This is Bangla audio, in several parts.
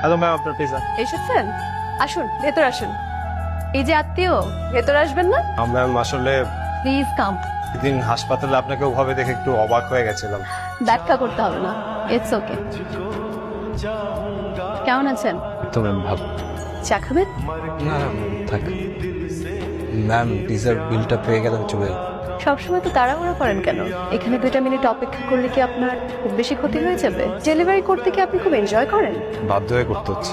হ্যালো ম্যাম, আপনার পিজা। এসেছেন? আসুন, ভেতর আসুন। এই যে আত্মীয়, ভেতর আসবেন না? ম্যাম আসলে প্লিজ কাম। সেদিন হাসপাতালে আপনাকে ওভাবে দেখে একটু অবাক হয়ে গেছিলাম। ব্যাখ্যা করতে হবে না, ইটস ওকে। কেমন আছেন? তো ম্যাম ভালো। চা খাবেন? না থাক ম্যাম, পিজার বিলটা পেয়ে গেলে আমি চলে যাই। সবসময় তো তাড়াহুড়ো করেন কেন? এখানে 2টা মিনিট অপেক্ষা করলে কি আপনার খুব বেশি ক্ষতি হয়ে যাবে? ডেলিভারি করতে কি আপনি খুব এনজয় করেন? বাধ্য হয়ে করতে হচ্ছে।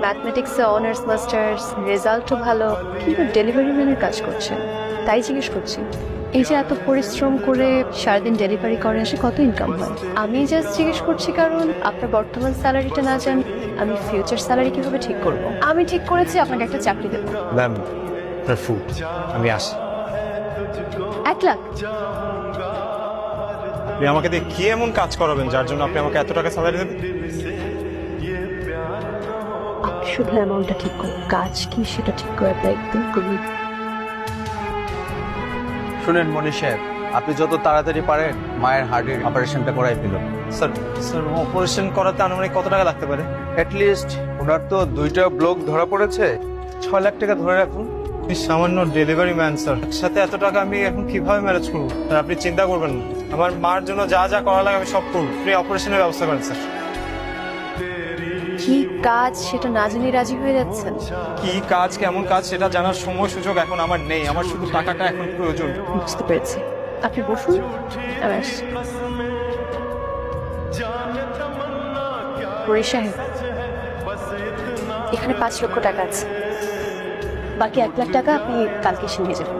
ম্যাথমেটিক্সে অনার্স মাস্টার্স, রেজাল্টও ভালো, কিন্তু ডেলিভারি ম্যানের কাজ করছেন, তাই জিজ্ঞেস করছি। এই যে এত পরিশ্রম করে সারাদিন ডেলিভারি করেন, সে কত ইনকাম হয়? আমি জাস্ট জিজ্ঞেস করছি কারণ আপনার বর্তমান স্যালারিটা না জানি আমি ফিউচার স্যালারি কিভাবে ঠিক করব। আমি ঠিক করেছি আপনাকে একটা চাকরি দেবো। ম্যাম আপনার ফুড, আমি আসি। 1 লাখ? আপনি আমাকে দিয়ে কি এমন কাজ করাবেন যার জন্য আপনি আমাকে এত টাকা স্যালারি দেবেন? আপনি শুধু অ্যামাউন্টটা ঠিক করুন, কাজ কি সেটা ঠিক করে আপনার একদম করুন। শুনেন মনীষ সাহেব, আপনি যত তাড়াতাড়ি পারেন মায়ের হার্টের অপারেশনটা করাই ফেলুন। স্যার স্যার অপারেশন করাতে আনুমানিক কত টাকা লাগতে পারে? অ্যাটলিস্ট ওনার তো 2টা ব্লক ধরা পড়েছে, 6 লাখ টাকা ধরে রাখুন। আপনি সামান্য ডেলিভারি ম্যান স্যার, একসাথে এত টাকা আমি এখন কিভাবে ম্যানেজ করবো? স্যার আপনি চিন্তা করবেন না, আমার মার জন্য যা যা করা লাগে আমি সব করবো। আপনি অপারেশনের ব্যবস্থা করেন স্যার। কি কাজ সেটা না জেনে রাজি হয়ে যাচ্ছেন? কি কাজ, কেমন কাজ সেটা জানার সময় সুযোগ এখন আমার নেই, আমার শুধু টাকাটা এখন প্রয়োজন। বুঝতে পেরেছি, আপনি বসুন, আমি আসছি। হরি সাহেব, এখানে 5 লক্ষ টাকা আছে, বাকি 1 লাখ টাকা আপনি কালকে এসে নিয়ে যাবেন।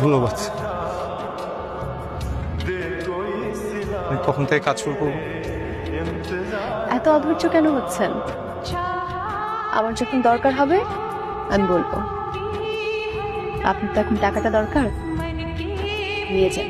ধন্যবাদ। আমি কখন থেকে কাজ শুরু করবো? এত অধৈর্য কেন হচ্ছেন? আমার যখন দরকার হবে আমি বলবো। আপনার তো এখন টাকাটা দরকার, নিয়ে যান।